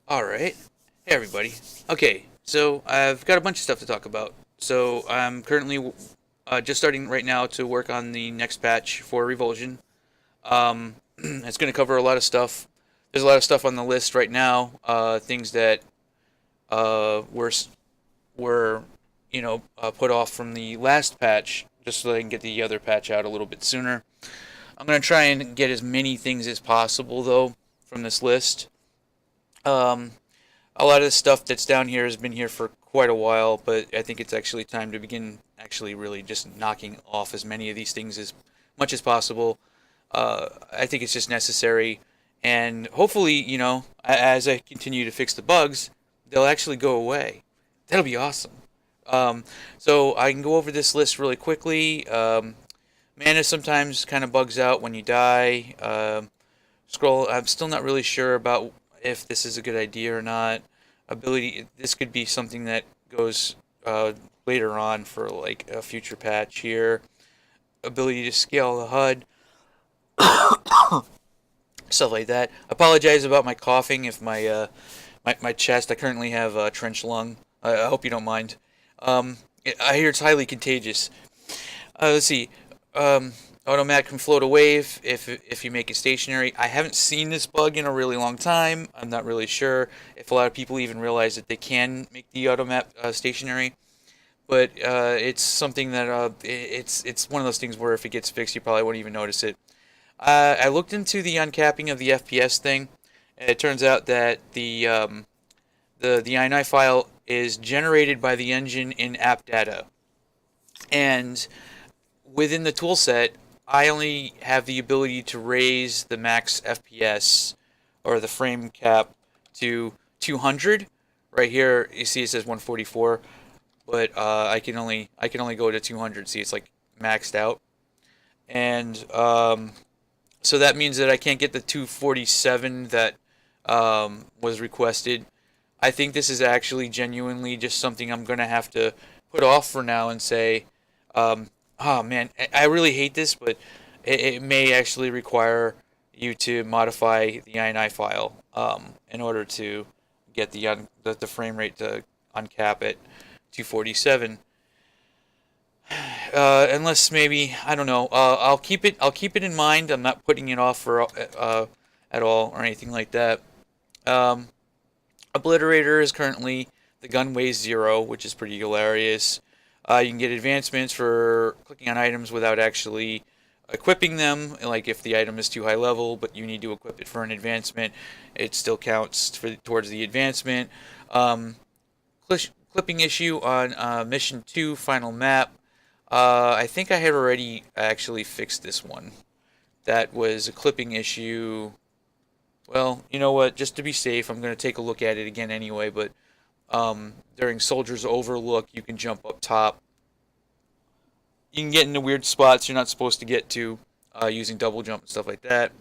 Alright. Hey, everybody. Okay, so I've got a bunch of stuff to talk about. So I'm currently just starting right now to work on the next patch for Revulsion. It's going to cover a lot of stuff. There's a lot of stuff on the list right now. Things that uh, were were put off from the last patch, just so they can get the other patch out a little bit sooner. I'm going to try and get as many things as possible though from this list. Um, a lot of the stuff that's down here has been here for quite a while, but I think it's actually time to begin actually really just knocking off as many of these things as much as possible. I think it's just necessary, and hopefully, as I continue to fix the bugs, they'll actually go away. That'll be awesome. So I can go over this list really quickly. Mana sometimes kind of bugs out when you die. Scroll. I'm still not really sure about if this is a good idea or not. Ability. This could be something that goes later on for like a future patch here. Ability to scale the HUD, stuff like that. Apologize about my coughing if my chest. I currently have a trench lung. I hope you don't mind. Um, I hear it's highly contagious. Let's see. Um, Automatic can float a wave if you make it stationary. I haven't seen this bug in a really long time. I'm not really sure if a lot of people even realize that they can make the automat stationary. But it's something that it's one of those things where if it gets fixed, you probably won't even notice it. I looked into the uncapping of the FPS thing, and it turns out that the INI file is generated by the engine in app data, and within the toolset, I only have the ability to raise the max FPS or the frame cap to 200. Right here, you see it says 144, but I can only go to 200. See, it's like maxed out, and so that means that I can't get the 247 that was requested. I think this is actually genuinely just something I'm gonna have to put off for now and say, oh man, I really hate this, but it may actually require you to modify the INI file in order to get the frame rate to uncap at 247. Unless maybe I don't know. I'll keep it in mind. I'm not putting it off for at all or anything like that. Um, Obliterator is currently the gun weighs 0, which is pretty hilarious. You can get advancements for clicking on items without actually equipping them. Like if the item is too high level, but you need to equip it for an advancement, it still counts towards the advancement. Um, Clipping issue on Mission 2 Final Map. I think I had already actually fixed this one. That was a clipping issue. Well, you know what? Just to be safe, I'm going to take a look at it again anyway. But during Soldier's Overlook, you can jump up top. You can get into weird spots you're not supposed to get to using double jump and stuff like that.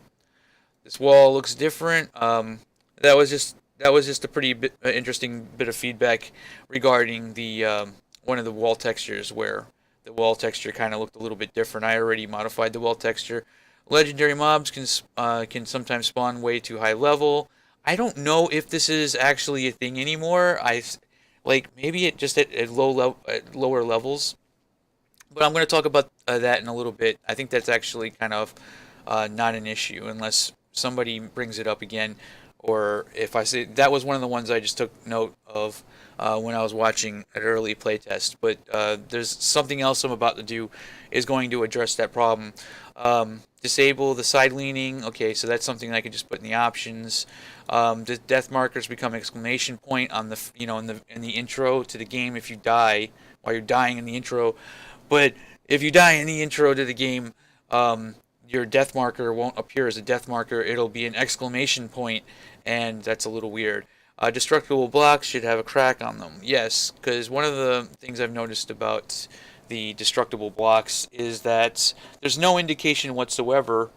This wall looks different. That was just a pretty interesting bit of feedback regarding the one of the wall textures where the wall texture kind of looked a little bit different. I already modified the wall texture. Legendary mobs can sometimes spawn way too high level. I don't know if this is actually a thing anymore. Like maybe it just at lower levels. But I'm going to talk about that in a little bit. I think that's actually kind of not an issue unless somebody brings it up again, or if I say that was one of the ones I just took note of when I was watching an early playtest. But there's something else I'm about to do is going to address that problem. Disable the side leaning. Okay, so that's something I can just put in the options. The death markers become exclamation point on the in the intro to the game if you die while you're dying in the intro. But if you die in the intro to the game, your death marker won't appear as a death marker. It'll be an exclamation point, and that's a little weird. Destructible blocks should have a crack on them. Yes, because one of the things I've noticed about the destructible blocks is that there's no indication whatsoever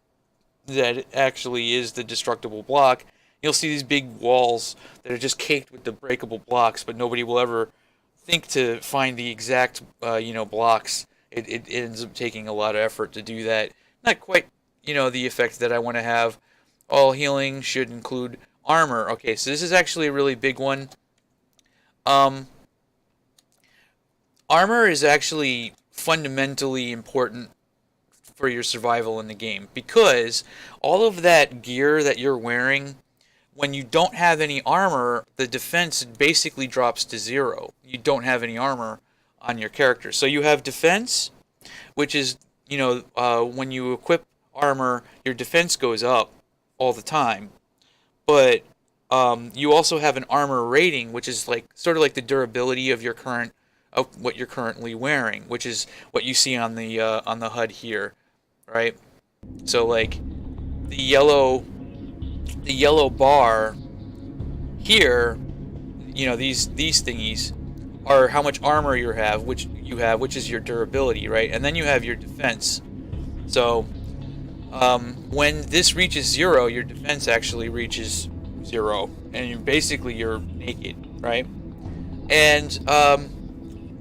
that it actually is the destructible block. You'll see these big walls that are just caked with the breakable blocks, but nobody will ever think to find the exact blocks. It ends up taking a lot of effort to do that. Not quite the effect that I want to have. All healing should include armor. Okay, so this is actually a really big one. Um, Armor is actually fundamentally important for your survival in the game because all of that gear that you're wearing, when you don't have any armor, the defense basically drops to zero. You don't have any armor on your character. So you have defense, which is, when you equip armor, your defense goes up all the time. But you also have an armor rating, which is like sort of like the durability of your current of what you're currently wearing, which is what you see on the HUD here, right? So like the yellow the yellow bar here, these thingies are how much armor which is your durability, right? And then you have your defense. So when this reaches zero, your defense actually reaches zero, and you're naked, right? And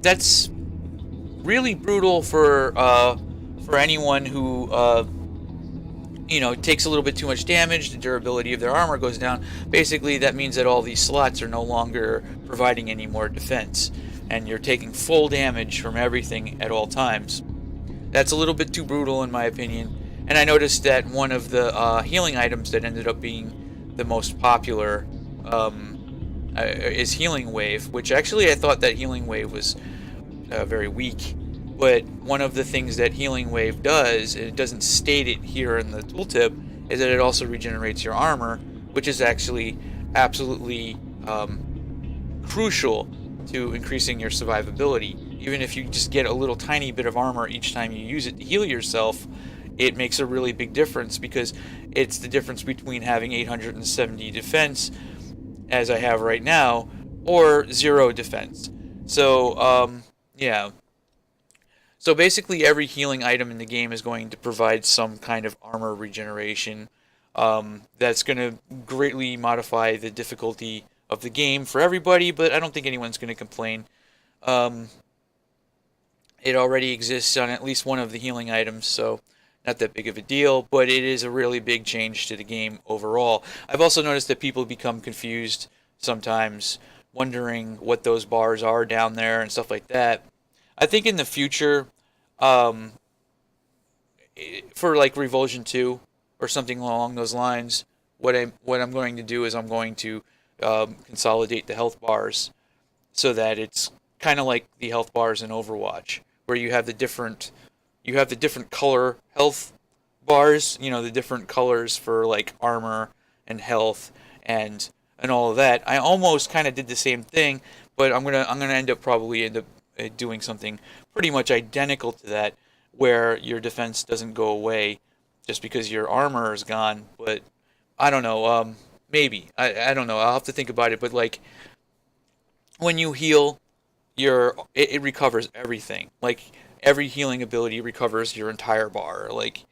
that's really brutal for anyone who takes a little bit too much damage. The durability of their armor goes down. Basically, that means that all these slots are no longer providing any more defense, and you're taking full damage from everything at all times. That's a little bit too brutal in my opinion. And I noticed that one of the healing items that ended up being the most popular is Healing Wave, which actually I thought that Healing Wave was very weak. But one of the things that Healing Wave does, and it doesn't state it here in the tooltip, is that it also regenerates your armor, which is actually absolutely crucial to increasing your survivability. Even if you just get a little tiny bit of armor each time you use it to heal yourself, it makes a really big difference, because it's the difference between having 870 defense, as I have right now, or 0 defense. So, yeah. So basically every healing item in the game is going to provide some kind of armor regeneration. That's going to greatly modify the difficulty of the game for everybody, but I don't think anyone's going to complain. It already exists on at least one of the healing items, so not that big of a deal, but it is a really big change to the game overall. I've also noticed that people become confused sometimes, wondering what those bars are down there and stuff like that. I think in the future, um, for like Revulsion 2 or something along those lines, what I'm going to do is I'm going to consolidate the health bars so that it's kind of like the health bars in Overwatch, where you have the different color health bars, the different colors for like armor and health and all of that. I almost kind of did the same thing, but I'm gonna probably end up doing something pretty much identical to that, where your defense doesn't go away just because your armor is gone. But I don't know. Maybe I don't know. I'll have to think about it. But like when you heal, it recovers everything. Like every healing ability recovers your entire bar. Like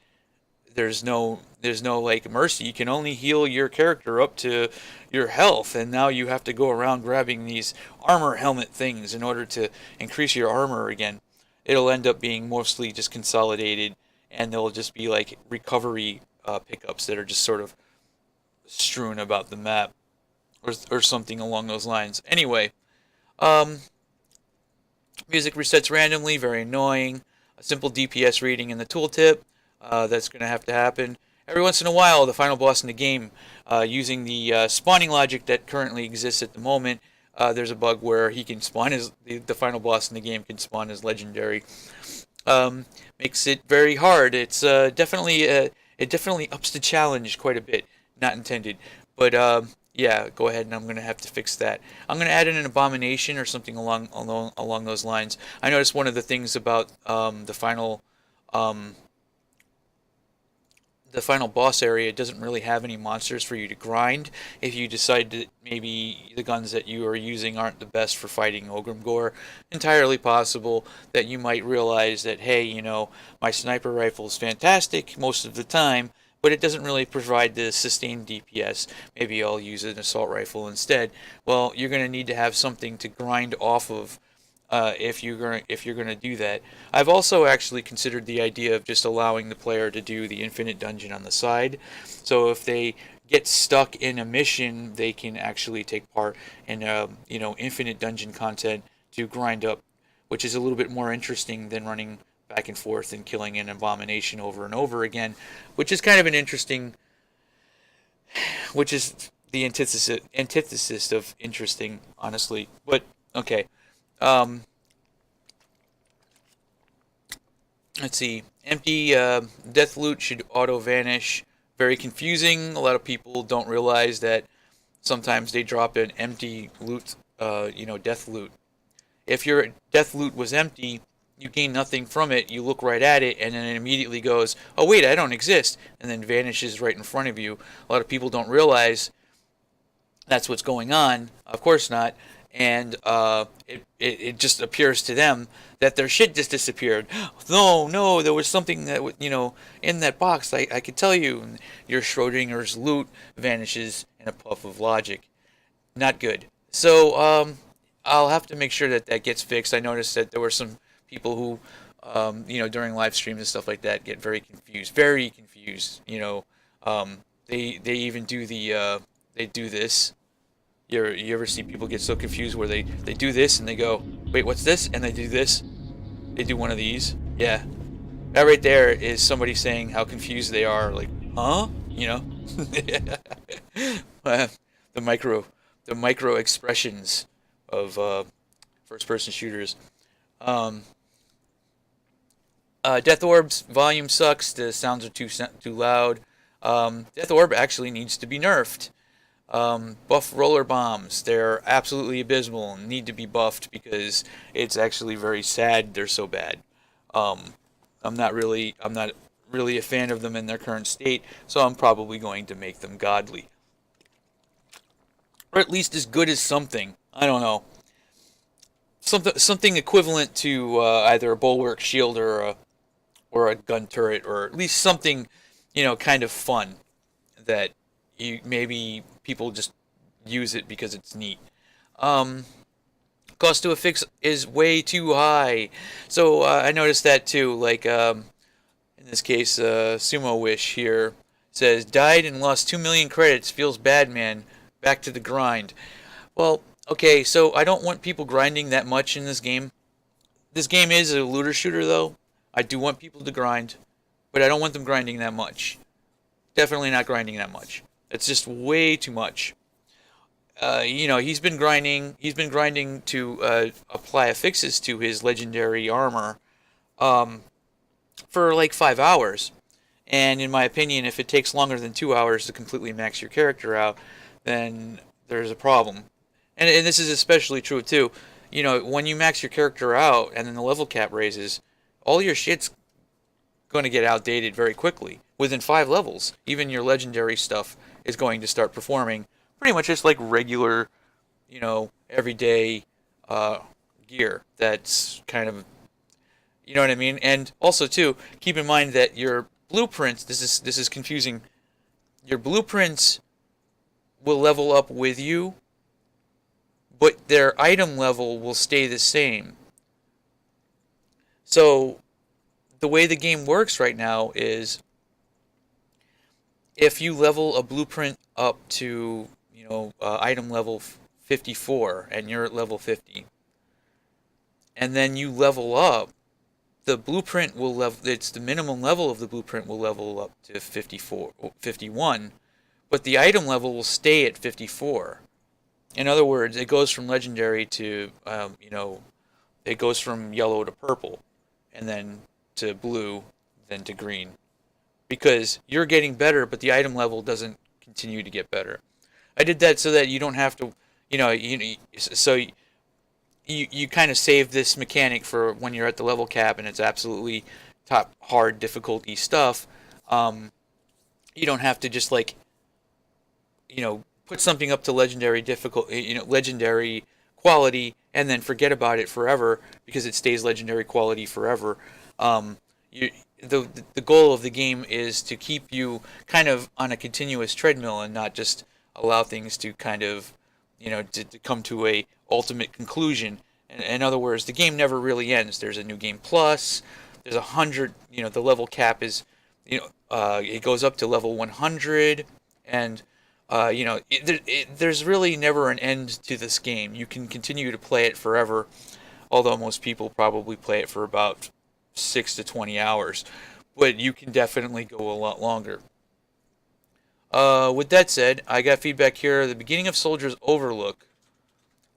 there's no like mercy. You can only heal your character up to your health, and now you have to go around grabbing these armor helmet things in order to increase your armor again. It'll end up being mostly just consolidated, and there'll just be like recovery pickups that are just sort of strewn about the map, or something along those lines. Anyway, um, music resets randomly, very annoying. A simple DPS reading in the tooltip. That's going to have to happen. Every once in a while, the final boss in the game, using the spawning logic that currently exists at the moment, there's a bug where he can spawn the final boss in the game can spawn as legendary. Makes it very hard. It's it definitely ups the challenge quite a bit. Not intended, but yeah, go ahead, and I'm gonna have to fix that. I'm gonna add in an abomination or something along those lines. I noticed one of the things about um, the final boss area doesn't really have any monsters for you to grind. If you decide that maybe the guns that you are using aren't the best for fighting Ogrim, entirely possible that you might realize that, hey, my sniper rifle is fantastic most of the time, but it doesn't really provide the sustained DPS. Maybe I'll use an assault rifle instead. Well, you're going to need to have something to grind off of if you're gonna do that. I've also actually considered the idea of just allowing the player to do the infinite dungeon on the side. So if they get stuck in a mission, they can actually take part in infinite dungeon content to grind up, which is a little bit more interesting than running back and forth and killing an abomination over and over again, which is kind of an interesting, which is the antithesis of interesting, honestly. But okay, um, let's see. Empty death loot should auto vanish. Very confusing. A lot of people don't realize that sometimes they drop an empty loot, death loot. If your death loot was empty, you gain nothing from it. You look right at it, and then it immediately goes, "Oh wait, I don't exist," and then vanishes right in front of you. A lot of people don't realize that's what's going on. Of course not. And it just appears to them that their shit just disappeared. No, no, there was something that in that box. I could tell you. And your Schrodinger's loot vanishes in a puff of logic. Not good. So I'll have to make sure that that gets fixed. I noticed that there were some people who, during live streams and stuff like that, get very confused. Very confused. They even do they do this. You ever see people get so confused where they do this and they go, wait, what's this? And they do this. They do one of these. Yeah. That right there is somebody saying how confused they are. Like, huh? The micro expressions of first person shooters. Death Orb's volume sucks. The sounds are too loud. Death Orb actually needs to be nerfed. Buff roller bombs. They're absolutely abysmal and need to be buffed because it's actually very sad they're so bad. I'm not really a fan of them in their current state, so I'm probably going to make them godly. Or at least as good as something. I don't know. Something equivalent to either a bulwark shield or a gun turret, or at least something, kind of fun that maybe people just use it because it's neat. Cost to affix is way too high. So I noticed that too. Like in this case, Sumo Wish here says died and lost 2 million credits. Feels bad, man. Back to the grind. Well, okay. So I don't want people grinding that much in this game. This game is a looter shooter, though. I do want people to grind, but I don't want them grinding that much. Definitely not grinding that much. It's just way too much. He's been grinding. He's been grinding to apply affixes to his legendary armor for like 5 hours. And in my opinion, if it takes longer than 2 hours to completely max your character out, then there's a problem. And this is especially true too. When you max your character out and then the level cap raises, all your shit's going to get outdated very quickly. Within 5 levels, even your legendary stuff is going to start performing pretty much just like regular, everyday gear. That's kind of, you know what I mean? And also too, keep in mind that your blueprints, this is confusing. Your blueprints will level up with you, but their item level will stay the same. So the way the game works right now is if you level a blueprint up to, item level 54 and you're at level 50, and then you level up, the blueprint will it's the minimum level of the blueprint will level up to 51, but the item level will stay at 54. In other words, it goes from legendary to, it goes from yellow to purple, and then to blue, then to green. Because you're getting better, but the item level doesn't continue to get better. I did that so that you don't have to, so you kind of save this mechanic for when you're at the level cap and it's absolutely top hard difficulty stuff. You don't have to just put something up to legendary legendary quality and then forget about it forever because it stays legendary quality forever. The goal of the game is to keep you kind of on a continuous treadmill and not just allow things to kind of, to come to a ultimate conclusion. In other words, the game never really ends. There's a new game plus. There's 100. The level cap is, it goes up to level 100, and there's really never an end to this game. You can continue to play it forever, although most people probably play it for about 6 to 20 hours. But you can definitely go a lot longer. With that said, I got feedback here. The beginning of Soldier's Overlook,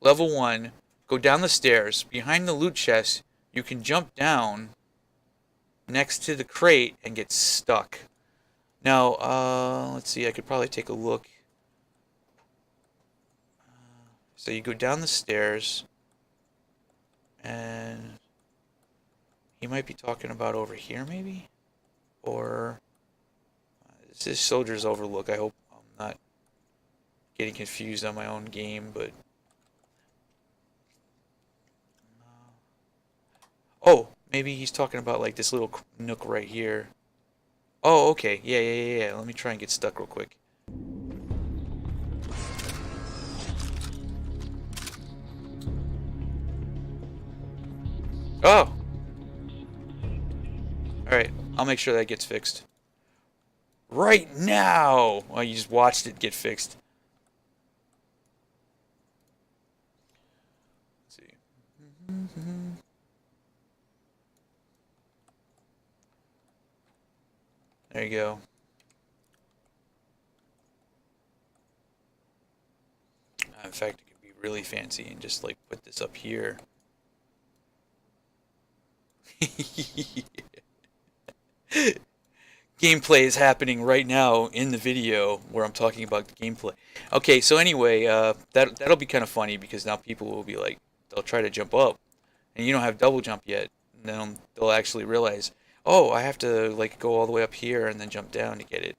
level 1, go down the stairs. Behind the loot chest, you can jump down next to the crate and get stuck. Now, let's see, I could probably take a look. So you go down the stairs, and he might be talking about over here, maybe? Or, this is Soldier's Overlook. I hope I'm not getting confused on my own game, but... Oh, maybe he's talking about, like, this little nook right here. Oh, okay. Yeah. Let me try and get stuck real quick. Oh! Alright, I'll make sure that gets fixed. Right now! Oh, you just watched it get fixed. Let's see. There you go. In fact, it could be really fancy and just like put this up here. Gameplay is happening right now in the video where I'm talking about the gameplay. Okay, so anyway, that'll be kind of funny because now people will be like, they'll try to jump up, and you don't have double jump yet, and then they'll actually realize, oh, I have to like go all the way up here and then jump down to get it.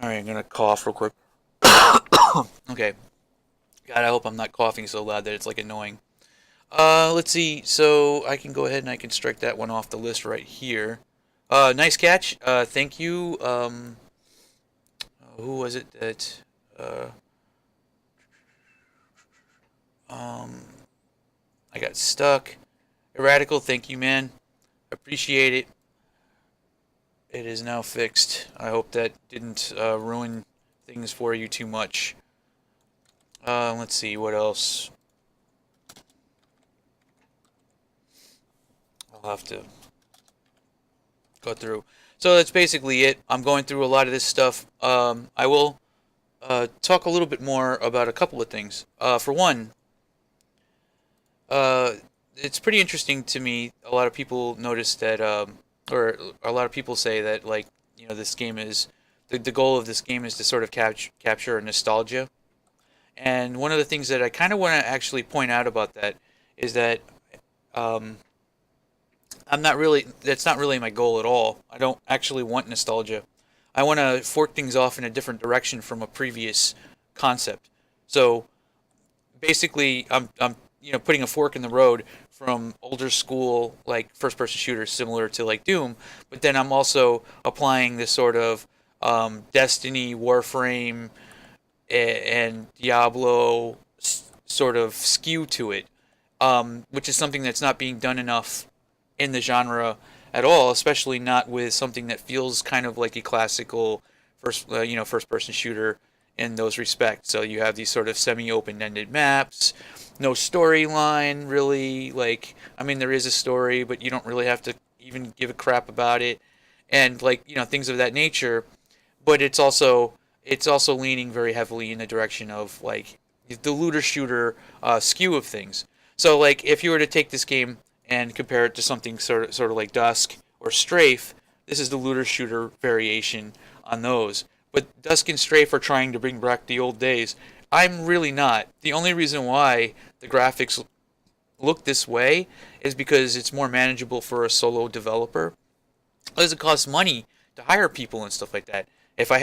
All right, I'm gonna cough real quick. Okay. God, I hope I'm not coughing so loud that it's like annoying. Let's see. So I can go ahead and I can strike that one off the list right here. Nice catch. Thank you. Who was it that? Um, I got stuck. Erratical, thank you, man. Appreciate it. It is now fixed. I hope that didn't ruin things for you too much. Let's see, what else? I'll have to go through. So that's basically it. I'm going through a lot of this stuff. I will talk a little bit more about a couple of things. For one, it's pretty interesting to me. A lot of people notice that, or a lot of people say that, like, this game is, the goal of this game is to sort of capture nostalgia. And one of the things that I kind of want to actually point out about that is that um, that's not really my goal at all. I don't actually want nostalgia. I want to fork things off in a different direction from a previous concept. So basically, I'm putting a fork in the road from older school like first person shooters similar to like Doom, but then I'm also applying this sort of Destiny, Warframe, and Diablo sort of skew to it, which is something that's not being done enough in the genre at all, especially not with something that feels kind of like a classical first person shooter in those respects. So you have these sort of semi-open-ended maps, no storyline really. Like, I mean, there is a story, but you don't really have to even give a crap about it, and like things of that nature. But it's also leaning very heavily in the direction of like the looter shooter skew of things. So like if you were to take this game and compare it to something sort of like Dusk or Strafe, this is the looter shooter variation on those. But Dusk and Strafe are trying to bring back the old days. I'm really not. The only reason why the graphics look this way is because it's more manageable for a solo developer. Because it costs money to hire people and stuff like that. If I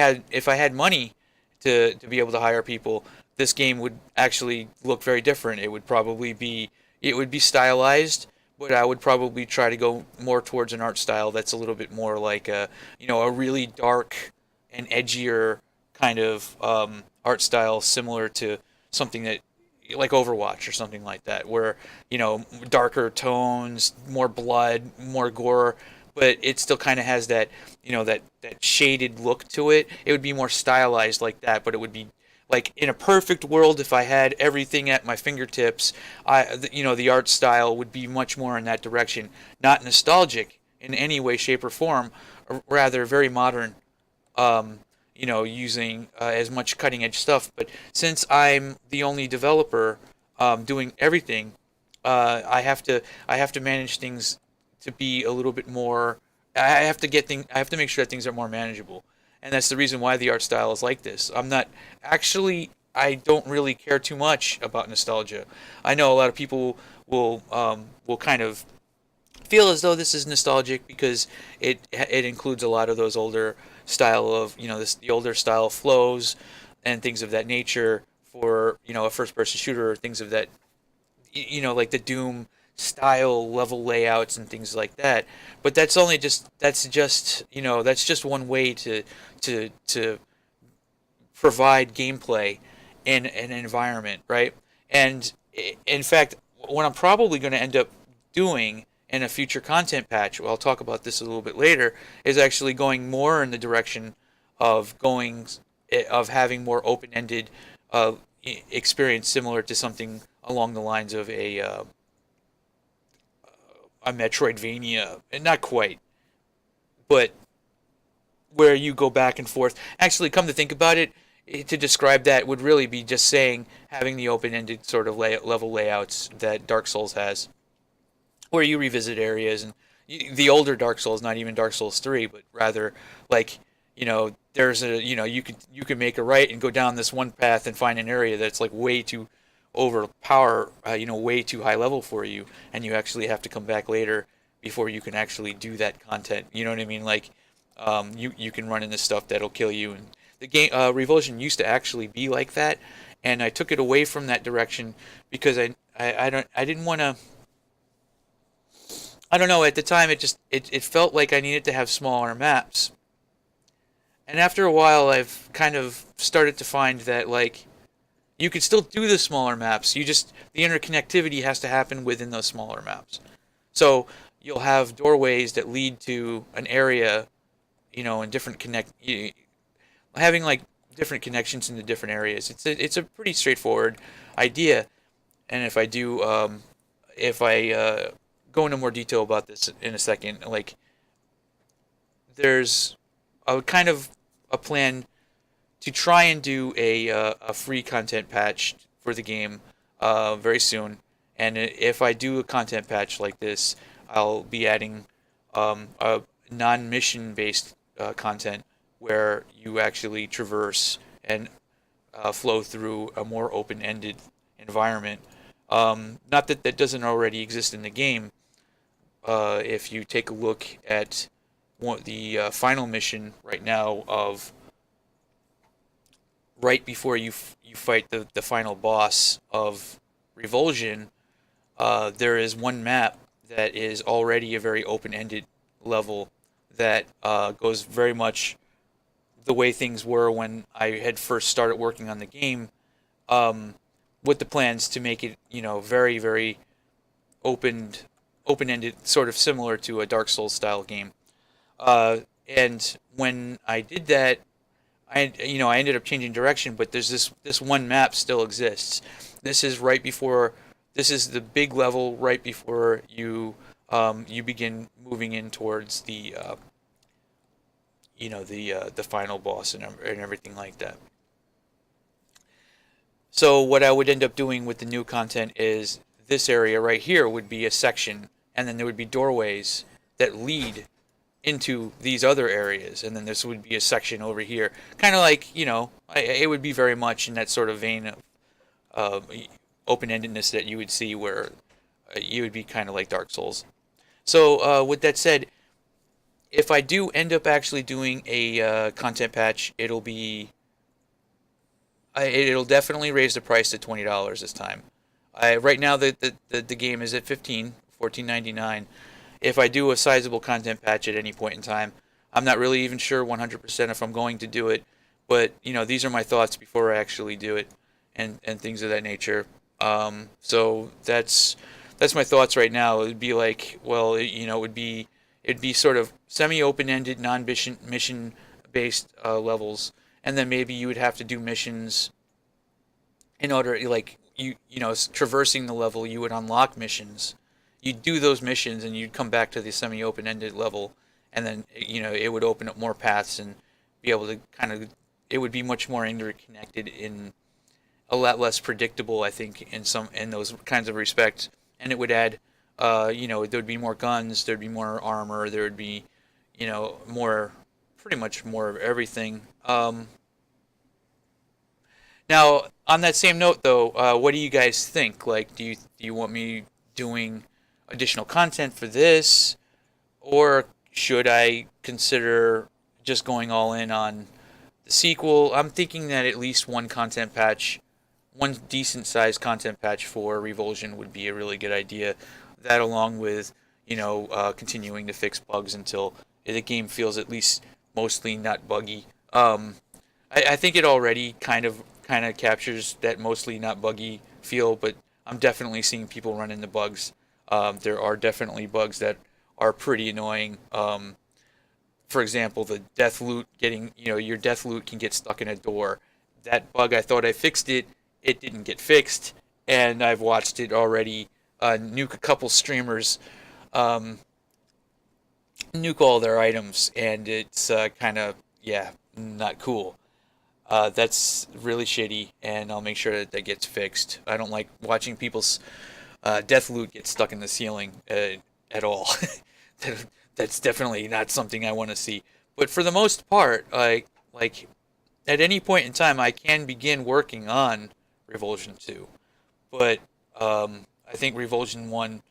had money to be able to hire people, this game would actually look very different. It would be stylized, but I would probably try to go more towards an art style that's a little bit more like a really dark and edgier kind of art style, similar to something that like Overwatch or something like that, where darker tones, more blood, more gore, but it still kind of has that, that shaded look to it. It would be more stylized like that, but it would be like in a perfect world, if I had everything at my fingertips, the art style would be much more in that direction. Not nostalgic in any way, shape, or form, or rather very modern. Using as much cutting edge stuff. But since I'm the only developer doing everything, I have to manage things to be a little bit more. I have to make sure that things are more manageable, and that's the reason why the art style is like this. I'm not actually. I don't really care too much about nostalgia. I know a lot of people will kind of feel as though this is nostalgic because it includes a lot of those older style of the older style flows and things of that nature for a first person shooter or things of that like the Doom style level layouts and things like that. But that's just one way to provide gameplay in an environment, right? And in fact, what I'm probably going to end up doing in a future content patch, well, I'll talk about this a little bit later, is actually going more in the direction of having more open-ended experience, similar to something along the lines of a Metroidvania, and not quite, but where you go back and forth. Actually, come to think about it, to describe that would really be just saying having the open-ended sort of level layouts that Dark Souls has, where you revisit areas and the older Dark Souls, not even Dark Souls 3, but rather like there's you could make a right and go down this one path and find an area that's like way too overpower, way too high level for you, and you actually have to come back later before you can actually do that content. You know what I mean? Like, you can run into stuff that'll kill you. And the game Revulsion used to actually be like that, and I took it away from that direction because I didn't want to. I don't know. At the time, it felt like I needed to have smaller maps, and after a while, I've kind of started to find that like you could still do the smaller maps. The interconnectivity has to happen within those smaller maps. So you'll have doorways that lead to an area, and having like different connections into different areas. It's a pretty straightforward idea, and if I go into more detail about this in a second, like there's a kind of a plan to try and do a free content patch for the game very soon. And if I do a content patch like this, I'll be adding a non-mission based content where you actually traverse and flow through a more open-ended environment. Not that that doesn't already exist in the game. If you take a look at the final mission right now of right before you fight the final boss of Revulsion, there is one map that is already a very open-ended level that goes very much the way things were when I had first started working on the game, with the plans to make it, very, very open-ended, sort of similar to a Dark Souls style game. And when I did that, I ended up changing direction, but there's this one map still exists. This is right before. This is the big level right before you begin moving in towards the final boss and everything like that. So what I would end up doing with the new content is this area right here would be a section, and then there would be doorways that lead into these other areas, and then this would be a section over here, kind of like it would be very much in that sort of vein of open-endedness that you would see where you would be kind of like Dark Souls. So with that said, if I do end up actually doing a content patch, it'll definitely raise the price to $20 this time. Right now the game is at $14.99. If I do a sizable content patch at any point in time, I'm not really even sure 100% if I'm going to do it, but these are my thoughts before I actually do it, and things of that nature. So that's my thoughts right now. It would be like, well, it would be It'd be sort of semi-open-ended, non-mission mission-based levels, and then maybe you would have to do missions in order, like traversing the level. You would unlock missions. You'd do those missions, and you'd come back to the semi-open-ended level, and then it would open up more paths and be able to kind of. It would be much more interconnected in a lot less predictable, I think, in those kinds of respects. And it would add, there would be more guns, there'd be more armor, there would be, more, pretty much more of everything. Now, on that same note, though, what do you guys think? Like, do you want me doing additional content for this, or should I consider just going all in on the sequel? I'm thinking that at least one decent sized content patch for Revulsion would be a really good idea. That, along with continuing to fix bugs until the game feels at least mostly not buggy. I think it already kind of captures that mostly not buggy feel, but I'm definitely seeing people run into bugs. There are definitely bugs that are pretty annoying. For example, the death loot your death loot can get stuck in a door. That bug, I thought I fixed it. It didn't get fixed, and I've watched it already nuke a couple streamers, nuke all their items, and it's kind of, yeah, not cool. That's really shitty, and I'll make sure that that gets fixed. I don't like watching people's death loot get stuck in the ceiling at all. That's definitely not something I want to see. But for the most part, like at any point in time, I can begin working on Revulsion 2. But I think Revulsion 1,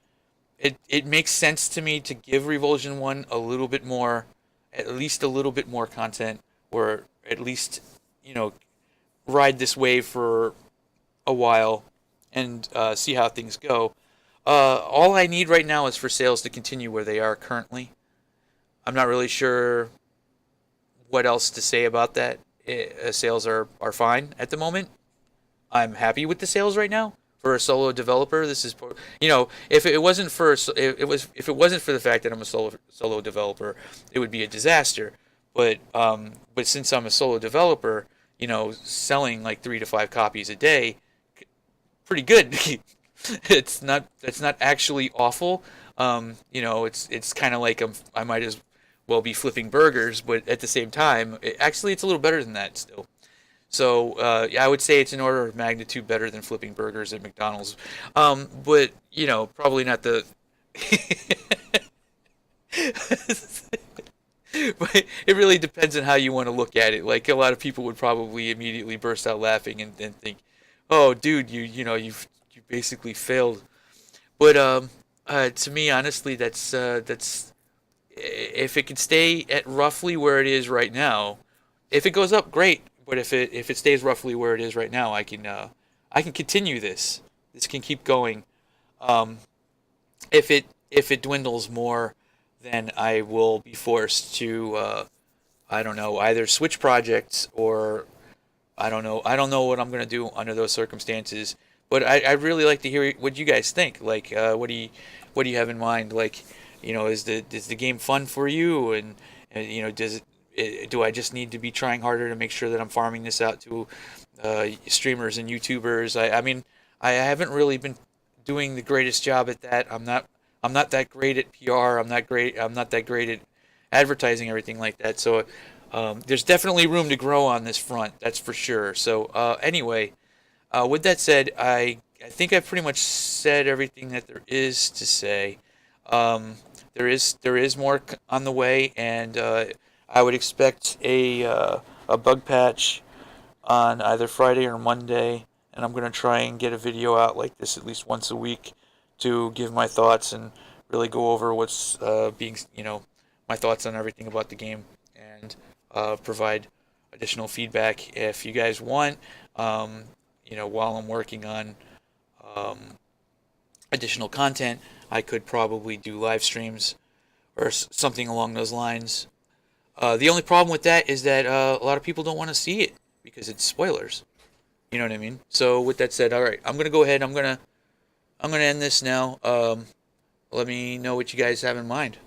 it makes sense to me to give Revulsion 1 a little bit more, at least a little bit more content, or at least, ride this wave for a while and see how things go. All I need right now is for sales to continue where they are currently. I'm not really sure what else to say about that. Sales are fine at the moment. I'm happy with the sales right now for a solo developer. This is, if it wasn't for if it wasn't for the fact that I'm a solo developer, it would be a disaster. But since I'm a solo developer, selling like 3 to 5 copies a day, pretty good. It's not actually awful. It's kind of like I might as well be flipping burgers, but at the same time, it's a little better than that still. So I would say it's an order of magnitude better than flipping burgers at McDonald's. But probably not the. But it really depends on how you want to look at it. Like, a lot of people would probably immediately burst out laughing and think, "Oh, dude, you basically failed." But to me, honestly, that's if it could stay at roughly where it is right now. If it goes up, great. But if it stays roughly where it is right now, I can continue this. This can keep going. Um, if it dwindles more, then I will be forced to I don't know, either switch projects, or I don't know. I don't know what I'm gonna do under those circumstances. But I'd really like to hear what you guys think. Like, what do you have in mind? Like, is the game fun for you? And do I just need to be trying harder to make sure that I'm farming this out to streamers and YouTubers? I mean, I haven't really been doing the greatest job at that. I'm not that great at PR. I'm not that great at advertising, everything like that. So there's definitely room to grow on this front. That's for sure. So anyway, with that said, I think I've pretty much said everything that there is to say. There is more on the way, and I would expect a bug patch on either Friday or Monday, and I'm gonna try and get a video out like this at least once a week to give my thoughts and really go over what's my thoughts on everything about the game, and provide additional feedback if you guys want. While I'm working on additional content, I could probably do live streams or something along those lines. The only problem with that is that a lot of people don't want to see it because it's spoilers. You know what I mean? So with that said, all right, I'm gonna go ahead. I'm gonna end this now. Let me know what you guys have in mind.